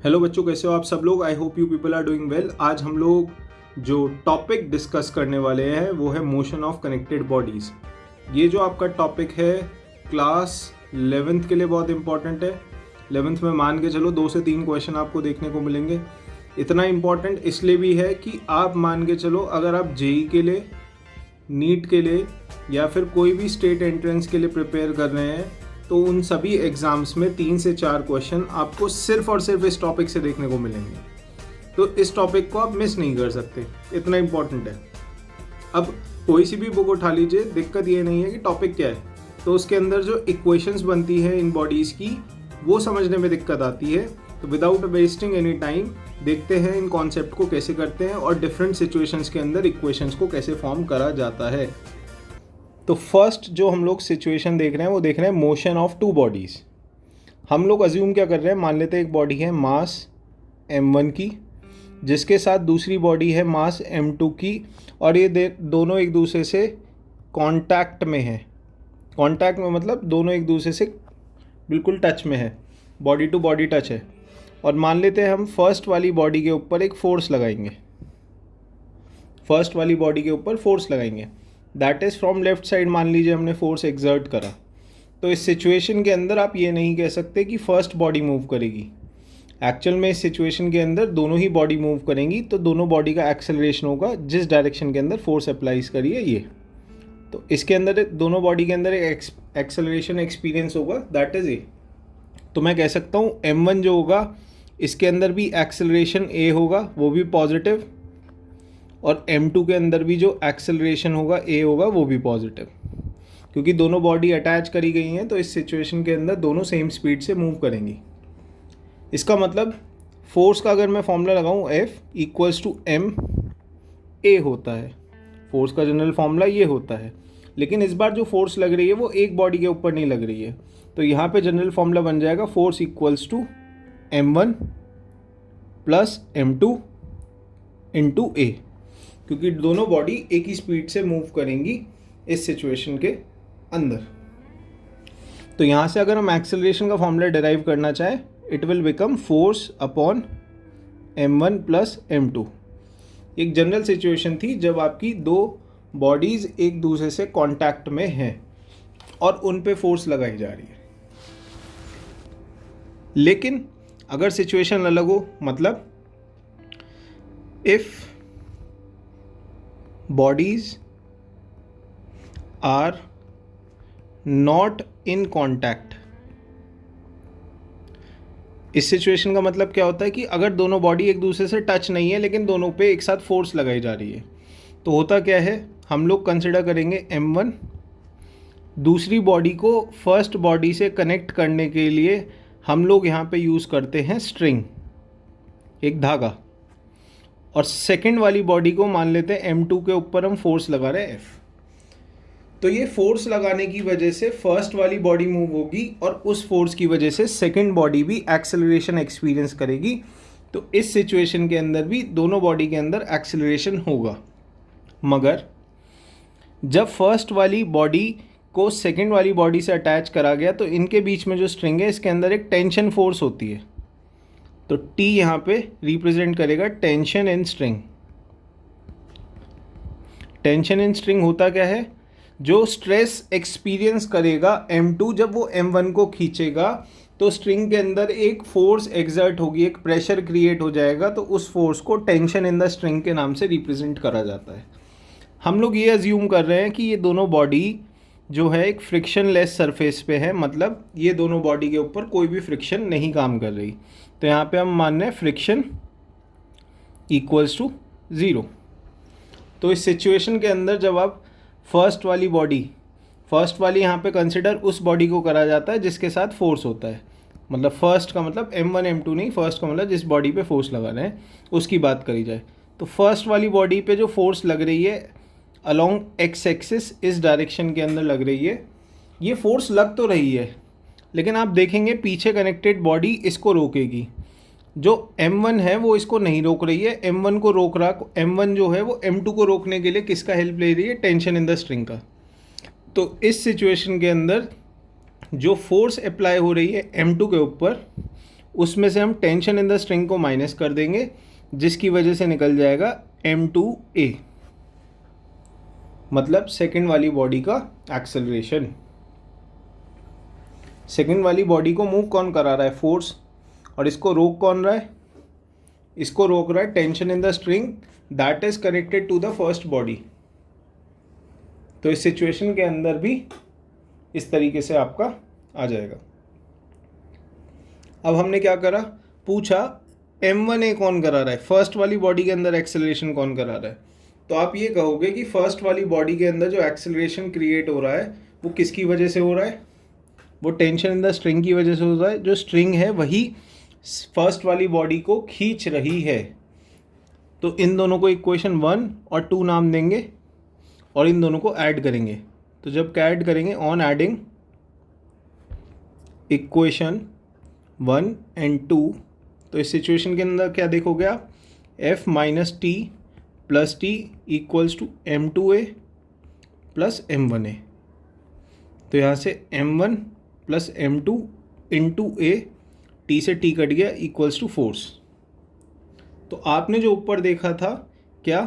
Hello बच्चों, कैसे हो आप सब लोग। I hope you people are doing well. आज हम लोग जो टॉपिक डिस्कस करने वाले हैं वो है मोशन ऑफ कनेक्टेड बॉडीज़। ये जो आपका टॉपिक है क्लास 11th के लिए बहुत इंपॉर्टेंट है। 11th में मान के चलो 2 से 3 क्वेश्चन आपको देखने को मिलेंगे। इतना इम्पॉर्टेंट इसलिए भी है कि आप मान के चलो अगर आप जेई के लिए, नीट के लिए या फिर कोई भी स्टेट एंट्रेंस के लिए प्रिपेयर कर रहे हैं तो उन सभी एग्ज़ाम्स में 3 से 4 क्वेश्चन आपको सिर्फ और सिर्फ इस टॉपिक से देखने को मिलेंगे। तो इस टॉपिक को आप मिस नहीं कर सकते, इतना इम्पॉर्टेंट है। अब कोई सी भी बुक उठा लीजिए, दिक्कत ये नहीं है कि टॉपिक क्या है, तो उसके अंदर जो इक्वेशंस बनती है इन बॉडीज़ की वो समझने में दिक्कत आती है। तो विदाउट वेस्टिंग एनी टाइम देखते हैं इन कॉन्सेप्ट को कैसे करते हैं और डिफरेंट सिचुएशंस के अंदर इक्वेशंस को कैसे फॉर्म करा जाता है। तो फर्स्ट जो हम लोग सिचुएशन देख रहे हैं वो देख रहे हैं मोशन ऑफ टू बॉडीज़। हम लोग अज्यूम क्या कर रहे हैं, मान लेते हैं एक बॉडी है मास m1 की जिसके साथ दूसरी बॉडी है मास m2 की और ये दोनों एक दूसरे से कांटेक्ट में है। कांटेक्ट में मतलब दोनों एक दूसरे से बिल्कुल टच में है, बॉडी टू बॉडी टच है। और मान लेते हैं हम फर्स्ट वाली बॉडी के ऊपर एक फोर्स लगाएंगे, फर्स्ट वाली बॉडी के ऊपर फोर्स लगाएंगे, that is from left side. मान लीजिए हमने फोर्स एक्सर्ट करा, तो इस सिचुएशन के अंदर आप ये नहीं कह सकते कि फर्स्ट बॉडी मूव करेगी। एक्चुअल में इस सिचुएशन के अंदर दोनों ही बॉडी मूव करेंगी, तो दोनों बॉडी का एक्सेलरेशन होगा जिस डायरेक्शन के अंदर फोर्स अप्लाइज करिए ये। तो इसके अंदर दोनों बॉडी के अंदर एक एक्सेलरेशन एक्सपीरियंस होगा, दैट इज़ ए। तो मैं कह सकता हूँ m1 जो होगा इसके अंदर भी एक्सेलरेशन a होगा, वो भी पॉजिटिव, और m2 के अंदर भी जो एक्सेलरेशन होगा a होगा वो भी पॉजिटिव, क्योंकि दोनों बॉडी अटैच करी गई हैं। तो इस सिचुएशन के अंदर दोनों सेम स्पीड से मूव करेंगी। इसका मतलब फोर्स का अगर मैं फॉर्मूला लगाऊं F equals to m a होता है। फोर्स का जनरल फॉर्मूला ये होता है, लेकिन इस बार जो फोर्स लग रही है वो एक बॉडी के ऊपर नहीं लग रही है। तो यहाँ पे जनरल फॉर्मूला बन जाएगा force equals to m1 plus m2 into a, क्योंकि दोनों बॉडी एक ही स्पीड से मूव करेंगी इस सिचुएशन के अंदर। तो यहाँ से अगर हम एक्सेलरेशन का फॉर्मूला डिराइव करना चाहें, it will become force upon m1 plus m2। एक जनरल सिचुएशन थी जब आपकी दो बॉडीज़ एक दूसरे से कांटेक्ट में हैं और उन पे फोर्स लगाई जा रही है। लेकिन अगर सिचुएशन अलग हो, मतलब if bodies are not in contact, इस सिचुएशन का मतलब क्या होता है कि अगर दोनों बॉडी एक दूसरे से टच नहीं है लेकिन दोनों पे एक साथ फोर्स लगाई जा रही है, तो होता क्या है, हम लोग कंसिडर करेंगे m1, दूसरी बॉडी को फर्स्ट बॉडी से कनेक्ट करने के लिए हम लोग यहाँ पे यूज़ करते हैं स्ट्रिंग, एक धागा, और सेकंड वाली बॉडी को मान लेते हैं m2 के ऊपर हम फोर्स लगा रहे हैं F। तो ये फोर्स लगाने की वजह से फर्स्ट वाली बॉडी मूव होगी और उस फोर्स की वजह से सेकंड बॉडी भी एक्सेलरेशन एक्सपीरियंस करेगी। तो इस सिचुएशन के अंदर भी दोनों बॉडी के अंदर एक्सेलरेशन होगा। मगर जब फर्स्ट वाली बॉडी को सेकंड वाली बॉडी से अटैच करा गया तो इनके बीच में जो स्ट्रिंग है इसके अंदर एक टेंशन फोर्स होती है। तो T यहाँ पे रिप्रेजेंट करेगा tension in string. Tension in string होता क्या है, जो स्ट्रेस एक्सपीरियंस करेगा m2 जब वो m1 को खींचेगा, तो स्ट्रिंग के अंदर एक फोर्स एक्सर्ट होगी, एक प्रेशर क्रिएट हो जाएगा, तो उस फोर्स को टेंशन इन द स्ट्रिंग के नाम से रिप्रेजेंट करा जाता है। हम लोग ये अज्यूम कर रहे हैं कि ये दोनों बॉडी जो है एक फ्रिक्शन लेस सरफेस पे है, मतलब ये दोनों बॉडी के ऊपर कोई भी फ्रिक्शन नहीं काम कर रही। तो यहाँ पे हम मान रहे हैं फ्रिक्शन इक्वल्स टू 0। तो इस सिचुएशन के अंदर जब आप फर्स्ट वाली यहाँ पे कंसिडर उस बॉडी को करा जाता है जिसके साथ फोर्स होता है, मतलब फर्स्ट का मतलब m1 m2 नहीं, फर्स्ट का मतलब जिस बॉडी पे फोर्स लगा रहे हैं उसकी बात करी जाए। तो फर्स्ट वाली बॉडी पे जो फोर्स लग रही है अलोंग एक्स एक्सिस इस डायरेक्शन के अंदर लग रही है, ये फोर्स लग तो रही है, लेकिन आप देखेंगे पीछे कनेक्टेड बॉडी इसको रोकेगी। जो m1 है वो इसको नहीं रोक रही है, m1 को रोक रहा, m1 जो है वो m2 को रोकने के लिए किसका हेल्प ले रही है, टेंशन इन द स्ट्रिंग का। तो इस सिचुएशन के अंदर जो फोर्स अप्लाई हो रही है m2 के ऊपर उसमें से हम टेंशन इन द स्ट्रिंग को माइनस कर देंगे, जिसकी वजह से निकल जाएगा m2a, मतलब सेकंड वाली बॉडी का एक्सेलरेशन। सेकंड वाली बॉडी को मूव कौन करा रहा है? फोर्स। और इसको रोक कौन रहा है? इसको रोक रहा है tension in the string that is connected to the first body. तो इस सिचुएशन के अंदर भी इस तरीके से आपका आ जाएगा। अब हमने क्या करा, पूछा m1a कौन करा रहा है, फर्स्ट वाली बॉडी के अंदर एक्सेलरेशन कौन करा रहा है। तो आप ये कहोगे कि फर्स्ट वाली बॉडी के अंदर जो एक्सेलरेशन क्रिएट हो रहा है वो किसकी वजह से हो रहा है? वो टेंशन इन द स्ट्रिंग की वजह से हो रहा है। जो स्ट्रिंग है वही फर्स्ट वाली बॉडी को खींच रही है। तो इन दोनों को इक्वेशन 1 और 2 नाम देंगे और इन दोनों को ऐड करेंगे। तो जब ऐड करेंगे, ऑन एडिंग इक्वेशन 1 एंड 2, तो इस सिचुएशन के अंदर क्या देखोगे आप? f minus T plus T equals to m2a plus m1a। तो यहाँ से m1 plus m2 into a, t से t कट गया, इक्वल्स टू फोर्स। तो आपने जो ऊपर देखा था क्या,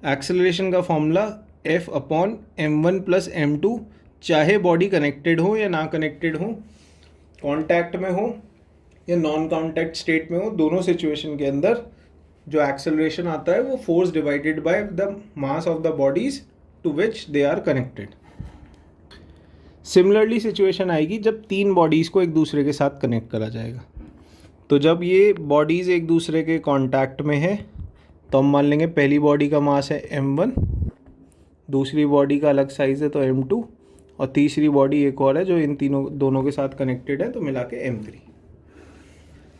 एक्सेलरेशन का formula f upon m1 plus m2, चाहे बॉडी कनेक्टेड हो या ना कनेक्टेड हो, कांटेक्ट में हो या नॉन कांटेक्ट स्टेट में हो, दोनों सिचुएशन के अंदर जो एक्सेलरेशन आता है वो force divided by the mass of the bodies to which they are connected. Similarly situation आएगी जब तीन बॉडीज़ को एक दूसरे के साथ कनेक्ट करा जाएगा। तो जब ये बॉडीज़ एक दूसरे के कांटेक्ट में है तो हम मान लेंगे पहली बॉडी का मास है m1, दूसरी बॉडी का अलग साइज़ है तो m2, और तीसरी बॉडी एक और है जो इन दोनों के साथ कनेक्टेड है, तो मिला के m3।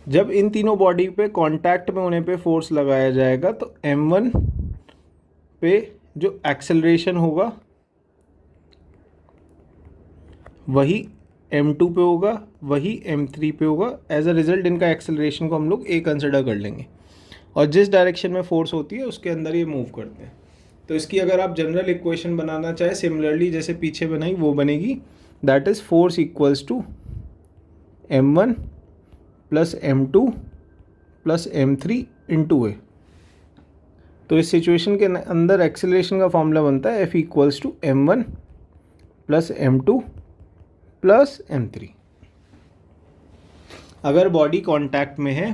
जब इन तीनों बॉडी पे कांटेक्ट में होने पे फोर्स लगाया जाएगा तो m1 पे जो एक्सेलरेशन होगा वही m2 पे होगा, वही m3 पे होगा। एज अ रिजल्ट इनका एक्सेलरेशन को हम लोग a कंसिडर कर लेंगे और जिस डायरेक्शन में फोर्स होती है उसके अंदर ये मूव करते हैं। तो इसकी अगर आप जनरल इक्वेशन बनाना चाहे सिमिलरली जैसे पीछे बनाई वो बनेगी, that is force equals to m1 plus m2 plus m3 into a। तो इस सिचुएशन के अंदर एक्सेलरेशन का फॉर्मूला बनता है f equals to m1 plus m2 plus m3। अगर बॉडी कांटेक्ट में है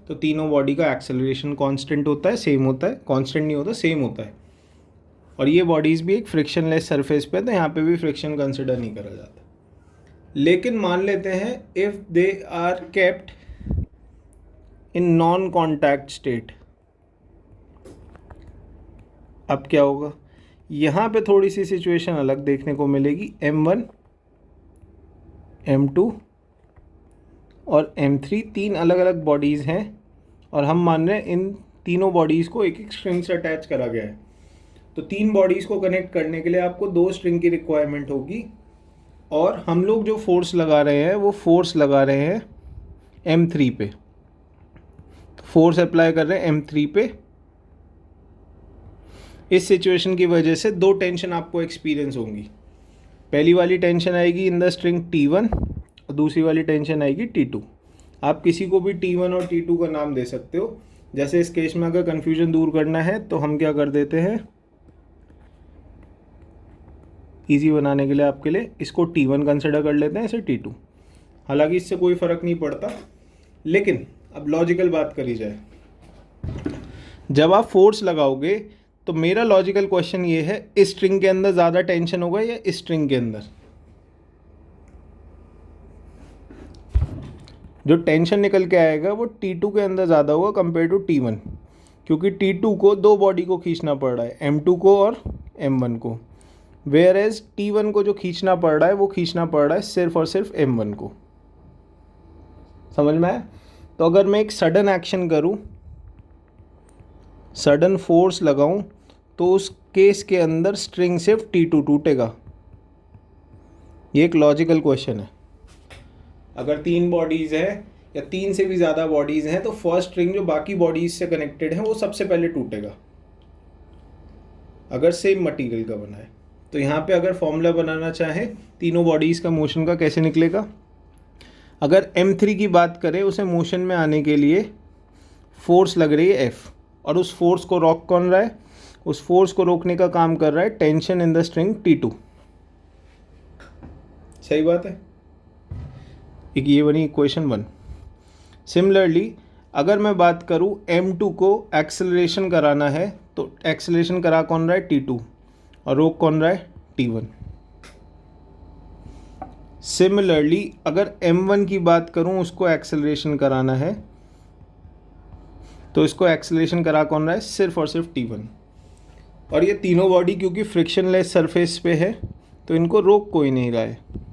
तो तीनों बॉडी का एक्सेलरेशन कांस्टेंट होता है, सेम होता है, कांस्टेंट नहीं होता, सेम होता है। और ये बॉडीज़ भी एक फ्रिक्शनलेस सरफेस पे है तो यहाँ पे भी फ्रिक्शन कंसिडर नहीं करा जाता। लेकिन मान लेते हैं if they are kept in non contact state, अब क्या होगा? यहाँ पे थोड़ी सी सिचुएशन अलग देखने को मिलेगी। m1, m2 और m3 तीन अलग अलग बॉडीज़ हैं और हम मान रहे हैं इन तीनों बॉडीज़ को एक एक स्ट्रिंग से अटैच करा गया है। तो तीन बॉडीज़ को कनेक्ट करने के लिए आपको दो स्ट्रिंग की रिक्वायरमेंट होगी और हम लोग जो फोर्स लगा रहे हैं वो फोर्स लगा रहे हैं m3 पे। तो फोर्स अप्लाई कर रहे हैं m3 पे। इस सिचुएशन की वजह से दो टेंशन आपको एक्सपीरियंस होंगी। पहली वाली टेंशन आएगी इन द स्ट्रिंग T1 और दूसरी वाली टेंशन आएगी T2। आप किसी को भी T1 और T2 का नाम दे सकते हो। जैसे इस केस में अगर कन्फ्यूजन दूर करना है तो हम क्या कर देते हैं, इजी बनाने के लिए आपके लिए इसको T1 कंसिडर कर लेते हैं, इसे T2। हालांकि इससे कोई फ़र्क नहीं पड़ता, लेकिन अब लॉजिकल बात करी जाए। जब आप फोर्स लगाओगे तो मेरा लॉजिकल क्वेश्चन ये है, इस स्ट्रिंग के अंदर ज़्यादा टेंशन होगा या इस स्ट्रिंग के अंदर? जो टेंशन निकल के आएगा वो T2 के अंदर ज़्यादा होगा कंपेयर टू T1, क्योंकि T2 को दो बॉडी को खींचना पड़ रहा है, m2 को और m1 को, वेयर एज T1 को जो खींचना पड़ रहा है वो खींचना पड़ रहा है सिर्फ और सिर्फ m1 को। समझ में आया? तो अगर मैं एक सडन एक्शन करूं, सडन फोर्स लगाऊं, तो उस केस के अंदर स्ट्रिंग सिर्फ T2 टूटेगा। ये एक लॉजिकल क्वेश्चन है। अगर तीन बॉडीज़ है या तीन से भी ज़्यादा बॉडीज़ हैं तो फर्स्ट स्ट्रिंग जो बाकी बॉडीज़ से कनेक्टेड है वो सबसे पहले टूटेगा अगर सेम मटेरियल का बना है। तो यहाँ पे अगर फॉर्मूला बनाना चाहे तीनों बॉडीज़ का मोशन का, कैसे निकलेगा? अगर m3 की बात करें, उसे मोशन में आने के लिए फोर्स लग रही है F, और उस फोर्स को रोक कौन रहा है? उस फोर्स को रोकने का काम कर रहा है tension in the string T2। सही बात है। एक ये बनी इक्वेशन 1। सिमिलरली अगर मैं बात करूँ m2 को एक्सेलरेशन कराना है, तो एक्सेलरेशन करा कौन रहा है? T2, और रोक कौन रहा है? T1। सिमिलरली अगर m1 की बात करूँ, उसको एक्सेलरेशन कराना है, तो इसको एक्सेलरेशन करा कौन रहा है? सिर्फ और सिर्फ T1। और ये तीनों बॉडी क्योंकि फ्रिक्शनलेस सरफेस पे है, तो इनको रोक कोई नहीं रहा है।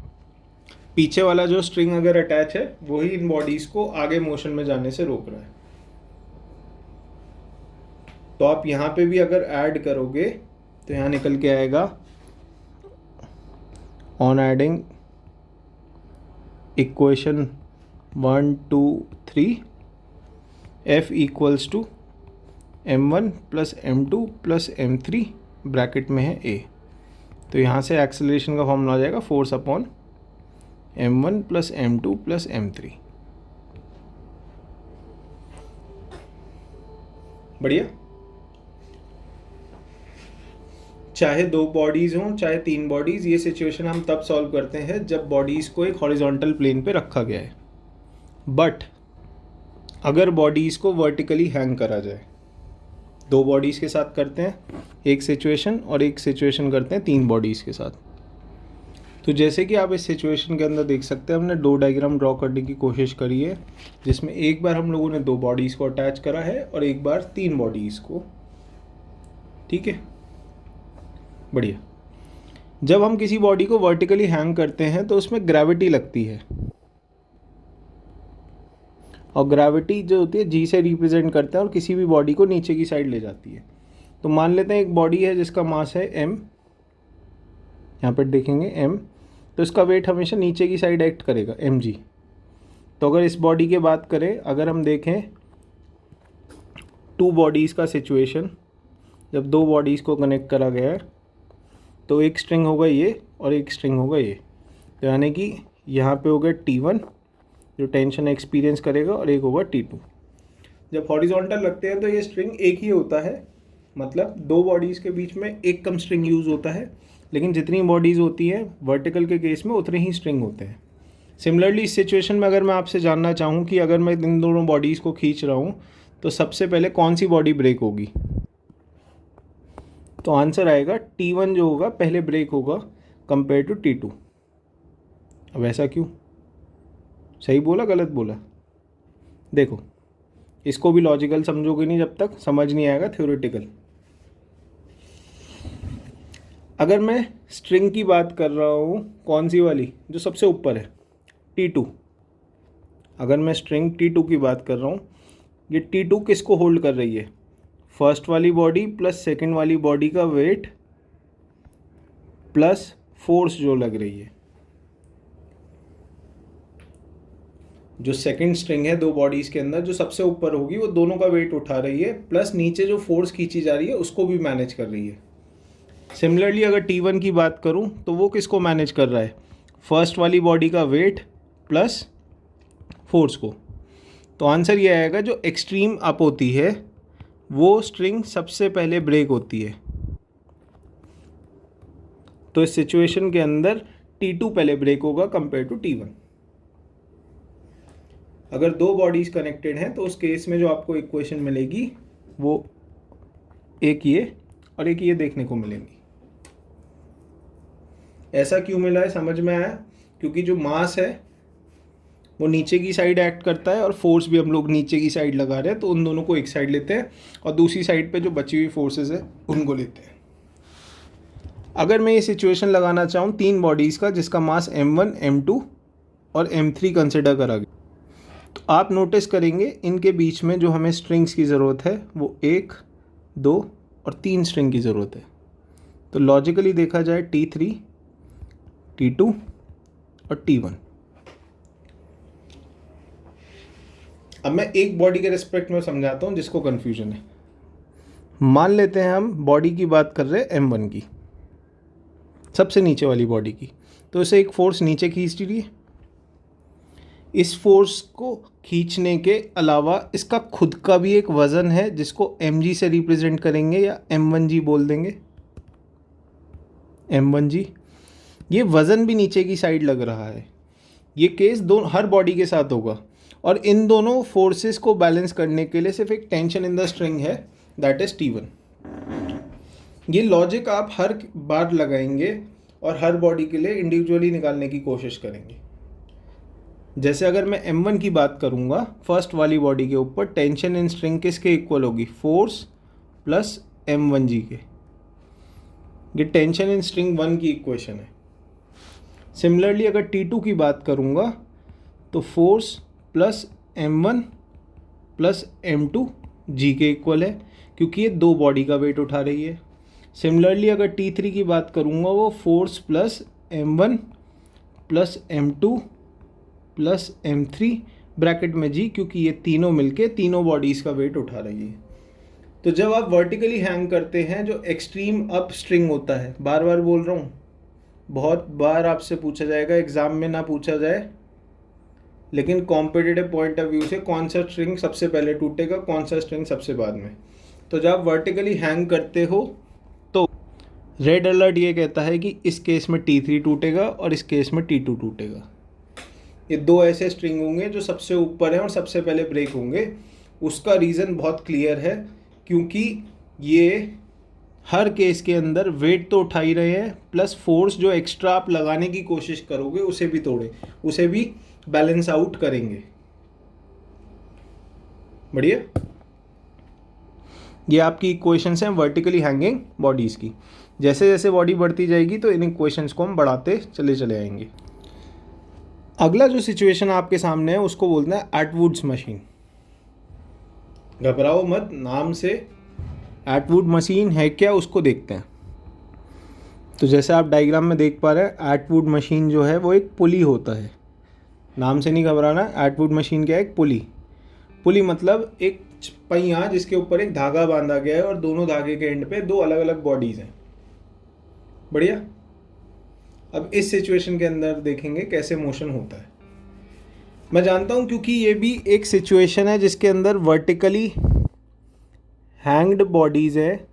पीछे वाला जो स्ट्रिंग अगर अटैच है, वही इन बॉडीज को आगे मोशन में जाने से रोक रहा है। तो आप यहाँ पे भी अगर ऐड करोगे तो यहाँ निकल के आएगा, on adding equation 1 2 3 F equals to m1 plus m2 plus m3 bracket में है a। तो यहाँ से एक्सेलरेशन का फॉर्मूला आ जाएगा force upon m1 plus m2 plus m3। बढ़िया। चाहे 2 बॉडीज हों चाहे 3 बॉडीज, ये सिचुएशन हम तब सॉल्व करते हैं जब बॉडीज को एक हॉरिजॉन्टल प्लेन पे रखा गया है। बट अगर बॉडीज को वर्टिकली हैंग करा जाए, 2 बॉडीज के साथ करते हैं एक सिचुएशन, और एक सिचुएशन करते हैं 3 बॉडीज के साथ। तो जैसे कि आप इस सिचुएशन के अंदर देख सकते हैं, हमने 2 डायग्राम ड्रॉ करने की कोशिश करी है, जिसमें एक बार हम लोगों ने 2 बॉडीज़ को अटैच करा है और एक बार 3 बॉडीज़ को। ठीक है, बढ़िया। जब हम किसी बॉडी को वर्टिकली हैंग करते हैं तो उसमें ग्रेविटी लगती है, और ग्रेविटी जो होती है जी से रिप्रेजेंट करते हैं और किसी भी बॉडी को नीचे की साइड ले जाती है। तो मान लेते हैं एक बॉडी है जिसका मास है m, यहाँ पर देखेंगे m, तो इसका वेट हमेशा नीचे की साइड एक्ट करेगा mg। तो अगर इस बॉडी की बात करें, अगर हम देखें 2 बॉडीज़ का सिचुएशन, जब 2 बॉडीज़ को कनेक्ट करा गया है, तो एक स्ट्रिंग होगा ये और एक स्ट्रिंग होगा ये। तो यानी कि यहाँ पे होगा T1 जो टेंशन एक्सपीरियंस करेगा, और एक होगा T2। जब हॉरिजॉन्टल लगते हैं तो ये स्ट्रिंग एक ही होता है, मतलब 2 बॉडीज़ के बीच में एक कम स्ट्रिंग यूज़ होता है, लेकिन जितनी बॉडीज़ होती हैं वर्टिकल के केस में उतने ही स्ट्रिंग होते हैं। सिमिलरली इस सिचुएशन में अगर मैं आपसे जानना चाहूँ कि अगर मैं इन दोनों बॉडीज़ को खींच रहा हूँ तो सबसे पहले कौन सी बॉडी ब्रेक होगी? तो आंसर आएगा T1 जो होगा पहले ब्रेक होगा कंपेयर टू T2। अब ऐसा क्यों? सही बोला गलत बोला? देखो, इसको भी लॉजिकल समझोगे नहीं जब तक समझ नहीं आएगा थ्योरेटिकल। अगर मैं स्ट्रिंग की बात कर रहा हूँ, कौन सी वाली जो सबसे ऊपर है? T2। अगर मैं स्ट्रिंग T2 की बात कर रहा हूँ, ये T2 किसको होल्ड कर रही है? फर्स्ट वाली बॉडी प्लस सेकंड वाली बॉडी का वेट प्लस फोर्स जो लग रही है। जो सेकंड स्ट्रिंग है 2 बॉडीज़ के अंदर, जो सबसे ऊपर होगी वो दोनों का वेट उठा रही है, प्लस नीचे जो फोर्स खींची जा रही है उसको भी मैनेज कर रही है। सिमिलरली अगर T1 की बात करूं तो वो किसको मैनेज कर रहा है? फर्स्ट वाली बॉडी का वेट प्लस फोर्स को। तो आंसर ये आएगा, जो एक्सट्रीम अप होती है वो स्ट्रिंग सबसे पहले ब्रेक होती है। तो इस सिचुएशन के अंदर T2 पहले ब्रेक होगा कंपेयर टू T1। अगर 2 बॉडीज़ कनेक्टेड हैं तो उस केस में जो आपको इक्वेशन मिलेगी वो एक ये और एक ये देखने को मिलेंगी। ऐसा क्यों मिला है समझ में आया? क्योंकि जो मास है वो नीचे की साइड एक्ट करता है और फोर्स भी हम लोग नीचे की साइड लगा रहे हैं, तो उन दोनों को एक साइड लेते हैं और दूसरी साइड पे जो बची हुई फोर्सेस है उनको लेते हैं। अगर मैं ये सिचुएशन लगाना चाहूँ 3 बॉडीज़ का जिसका मास m1, m2 और m3 कंसिडर करा गया, तो आप नोटिस करेंगे इनके बीच में जो हमें स्ट्रिंग्स की ज़रूरत है वो 1, 2 और 3 स्ट्रिंग की ज़रूरत है। तो लॉजिकली देखा जाए T3, T2 और T1। अब मैं एक बॉडी के रिस्पेक्ट में समझाता हूँ जिसको कन्फ्यूजन है। मान लेते हैं हम बॉडी की बात कर रहे हैं m1 की, सबसे नीचे वाली बॉडी की, तो इसे एक फोर्स नीचे खींच रही है। इस फोर्स को खींचने के अलावा इसका खुद का भी एक वज़न है जिसको mg से रिप्रेजेंट करेंगे या m1g बोल देंगे, m1g। ये वज़न भी नीचे की साइड लग रहा है। ये केस हर बॉडी के साथ होगा और इन दोनों फोर्सेस को बैलेंस करने के लिए सिर्फ एक टेंशन इन द स्ट्रिंग है, दैट इज T1। ये लॉजिक आप हर बार लगाएंगे और हर बॉडी के लिए इंडिविजुअली निकालने की कोशिश करेंगे। जैसे अगर मैं m1 की बात करूँगा, फर्स्ट वाली बॉडी के ऊपर टेंशन इन स्ट्रिंग किसके इक्वल होगी, फोर्स प्लस m1g के। ये टेंशन इन स्ट्रिंग 1 की इक्वेशन है। सिमिलरली अगर T2 की बात करूँगा तो force plus m1 plus m2g के इक्वल है, क्योंकि ये दो बॉडी का वेट उठा रही है। सिमिलरली अगर T3 की बात करूँगा वो force plus m1 plus m2 plus m3 bracket में g, क्योंकि ये तीनों मिलके तीनों बॉडीज़ का वेट उठा रही है। तो जब आप वर्टिकली हैंग करते हैं, जो एक्सट्रीम अप स्ट्रिंग होता है, बार बार बोल रहा हूँ, बहुत बार आपसे पूछा जाएगा, एग्ज़ाम में ना पूछा जाए लेकिन कॉम्पिटिटिव पॉइंट ऑफ व्यू से कौन सा स्ट्रिंग सबसे पहले टूटेगा, कौन सा स्ट्रिंग सबसे बाद में। तो जब आप वर्टिकली हैंग करते हो तो रेड अलर्ट ये कहता है कि इस केस में T3 टूटेगा और इस केस में T2 टूटेगा। ये दो ऐसे स्ट्रिंग होंगे जो सबसे ऊपर हैं और सबसे पहले ब्रेक होंगे। उसका रीज़न बहुत क्लियर है, क्योंकि ये हर केस के अंदर वेट तो उठा ही रहे हैं, प्लस फोर्स जो एक्स्ट्रा आप लगाने की कोशिश करोगे उसे भी बैलेंस आउट करेंगे। बढ़िया, ये आपकी इक्वेशंस हैं वर्टिकली हैंगिंग बॉडीज़ की। जैसे जैसे बॉडी बढ़ती जाएगी तो इन इक्वेशंस को हम बढ़ाते चले आएंगे। अगला जो सिचुएशन आपके सामने है उसको बोलते हैं एटवुड्स मशीन। घबराओ मत, नाम से एटवुड मशीन है क्या उसको देखते हैं। तो जैसे आप डायग्राम में देख पा रहे हैं, एटवुड मशीन जो है वो एक पुली होता है। नाम से नहीं घबराना, एटवुड मशीन क्या है, एक पुली मतलब एक पहिया जिसके ऊपर एक धागा बांधा गया है और दोनों धागे के एंड पे दो अलग अलग बॉडीज़ हैं। बढ़िया, अब इस सिचुएशन के अंदर देखेंगे कैसे मोशन होता है। मैं जानता हूँ क्योंकि ये भी एक सिचुएशन है जिसके अंदर वर्टिकली हैंग्ड बॉडीज़ है,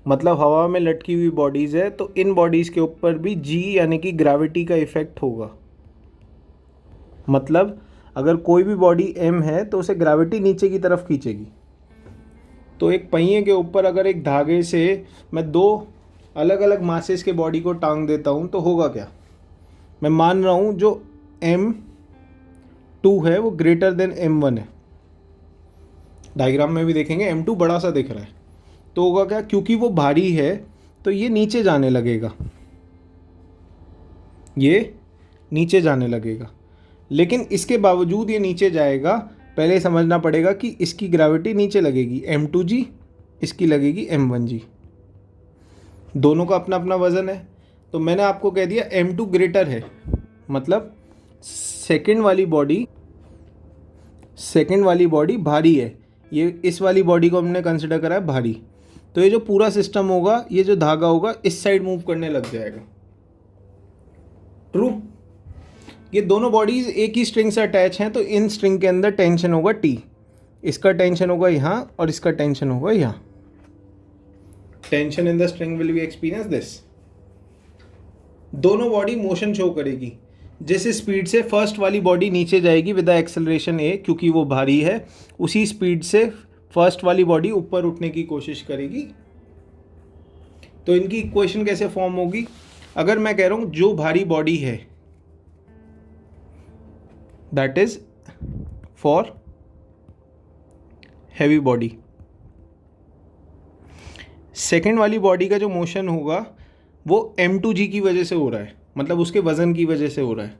मतलब हवा में लटकी हुई बॉडीज़ है, तो इन बॉडीज़ के ऊपर भी जी यानी कि ग्रेविटी का इफ़ेक्ट होगा। मतलब अगर कोई भी बॉडी m है तो उसे ग्रेविटी नीचे की तरफ खींचेगी। तो एक पहिए के ऊपर अगर एक धागे से मैं दो अलग अलग मासेस के बॉडी को टांग देता हूँ तो होगा क्या। मैं मान रहा हूँ जो m2 है वो ग्रेटर देन m1 है। डायग्राम में भी देखेंगे m2 बड़ा सा दिख रहा है, तो होगा क्या, क्योंकि वो भारी है तो ये नीचे जाने लगेगा, ये नीचे जाने लगेगा। लेकिन इसके बावजूद ये नीचे जाएगा, पहले समझना पड़ेगा कि इसकी ग्रेविटी नीचे लगेगी m2g, इसकी लगेगी m1g। दोनों का अपना अपना वज़न है। तो मैंने आपको कह दिया m2 ग्रेटर है, मतलब सेकंड वाली बॉडी भारी है। ये इस वाली बॉडी को हमने कंसिडर करा है भारी। तो ये जो पूरा सिस्टम होगा, ये जो धागा होगा इस साइड मूव करने लग जाएगा। ट्रू। ये दोनों बॉडीज एक ही स्ट्रिंग से अटैच हैं, तो इन स्ट्रिंग के अंदर टेंशन होगा T। इसका टेंशन होगा यहाँ और इसका टेंशन होगा यहाँ। Tension in the string will be experience this. दोनों बॉडी मोशन शो करेगी। जिस स्पीड से फर्स्ट वाली बॉडी नीचे जाएगी विद द एक्सेलरेशन a, क्योंकि वो भारी है, उसी स्पीड से फर्स्ट वाली बॉडी ऊपर उठने की कोशिश करेगी। तो इनकी इक्वेशन कैसे फॉर्म होगी। अगर मैं कह रहा हूं जो भारी बॉडी है that is for heavy body, second वाली बॉडी का जो मोशन होगा वो m2g की वजह से हो रहा है, मतलब उसके वज़न की वजह से हो रहा है।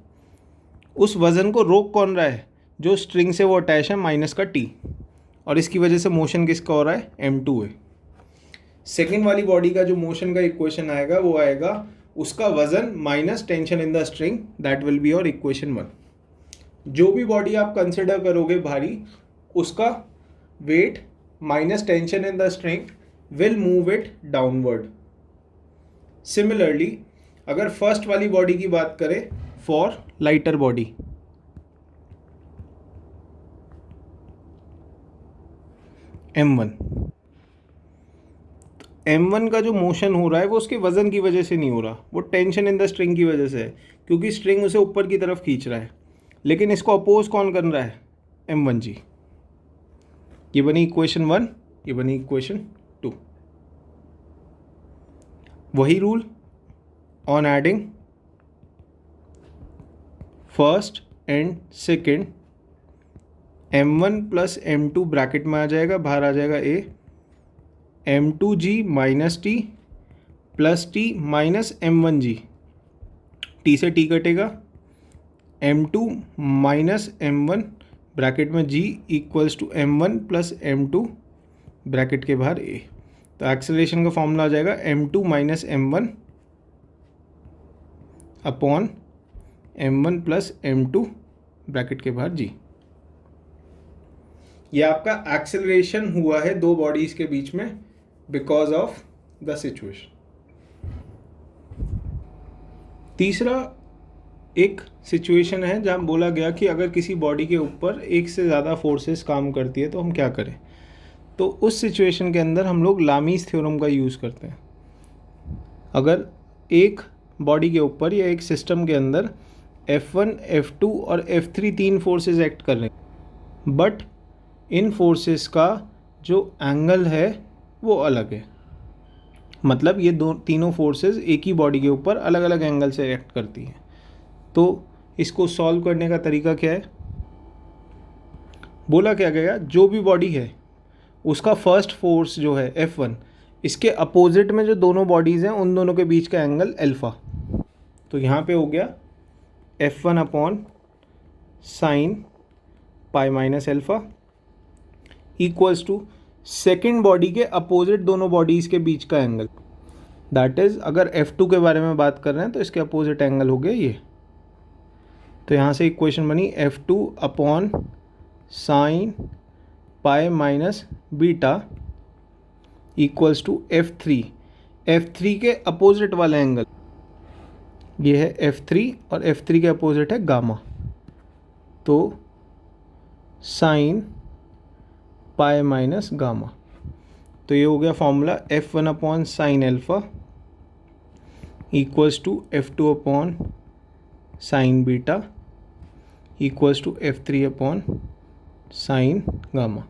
उस वज़न को रोक कौन रहा है, जो स्ट्रिंग से वो अटैच है माइनस का T, और इसकी वजह से मोशन किसका हो रहा है, m2 है। सेकेंड वाली बॉडी का जो मोशन का इक्वेशन आएगा वो आएगा उसका वज़न minus tension in the string, that will be your equation 1। जो भी बॉडी आप कंसिडर करोगे भारी, उसका wait minus tension in the string will move it downward. Similarly अगर फर्स्ट वाली बॉडी की बात करें for lighter body, m1। m1 का जो मोशन हो रहा है वो उसके वज़न की वजह से नहीं हो रहा, वो टेंशन इन द स्ट्रिंग की वजह से है, क्योंकि स्ट्रिंग उसे ऊपर की तरफ खींच रहा है। लेकिन इसको अपोज कौन कर रहा है? m1g। ये बनी इक्वेशन 1, ये बनी इक्वेशन 2। वही rule on adding first and second, m1 plus m2 bracket में आ जाएगा, बाहर आ जाएगा a, m2g minus T plus T minus m1g, t से t कटेगा, m2 माइनस m1 ब्रैकेट में g equals to m1 plus m2 bracket के बाहर a। तो एक्सेलरेशन का फॉर्मूला आ जाएगा m2 minus m1 upon m1 plus m2 bracket के बाहर g। ये आपका एक्सेलरेशन हुआ है दो बॉडीज के बीच में बिकॉज ऑफ द सिचुएशन। तीसरा एक सिचुएशन है जहाँ बोला गया कि अगर किसी बॉडी के ऊपर एक से ज़्यादा फोर्सेस काम करती है तो हम क्या करें। तो उस सिचुएशन के अंदर हम लोग लामीज़ थ्योरम का यूज़ करते हैं। अगर एक बॉडी के ऊपर या एक सिस्टम के अंदर F1, F2 और F3 तीन फोर्सेस एक्ट कर रहे हैं, बट इन फोर्सेस का जो एंगल है वो अलग है, मतलब ये तीनों फोर्सेस एक ही बॉडी के ऊपर अलग अलग एंगल से एक्ट करती हैं। तो इसको सॉल्व करने का तरीका क्या है? बोला क्या गया, जो भी बॉडी है उसका फर्स्ट फोर्स जो है F1, इसके अपोजिट में जो दोनों बॉडीज़ हैं उन दोनों के बीच का एंगल अल्फ़ा। तो यहाँ पे हो गया F1 upon sine pi minus alpha equals to second body के अपोजिट दोनों बॉडीज़ के बीच का एंगल, दैट इज़ अगर F2 के बारे में बात कर रहे हैं तो इसके अपोजिट एंगल हो गया ये। तो यहाँ से इक्वेशन बनी F2 upon sine pi minus beta equals to F3। F3 के अपोजिट वाला एंगल ये है F3 और F3 के अपोजिट है गामा, तो साइन पाई माइनस गामा। तो ये हो गया formula F1 upon sine alpha equals to F2 upon sine beta equals to F3 upon sine gamma.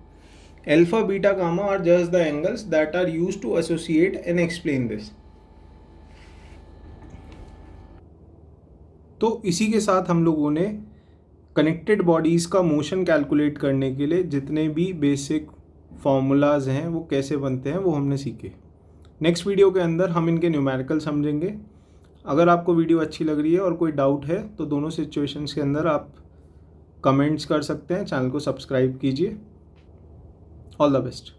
Alpha beta gamma are just the angles that are used to associate and explain this. तो इसी के साथ हम लोगों ने connected bodies का motion calculate करने के लिए जितने भी बेसिक फार्मूलाज हैं वो कैसे बनते हैं वो हमने सीखे। नेक्स्ट वीडियो के अंदर हम इनके न्यूमेरिकल समझेंगे। अगर आपको वीडियो अच्छी लग रही है और कोई डाउट है तो दोनों सिचुएशंस के अंदर आप कमेंट्स कर सकते हैं। चैनल को सब्सक्राइब कीजिए। All the best.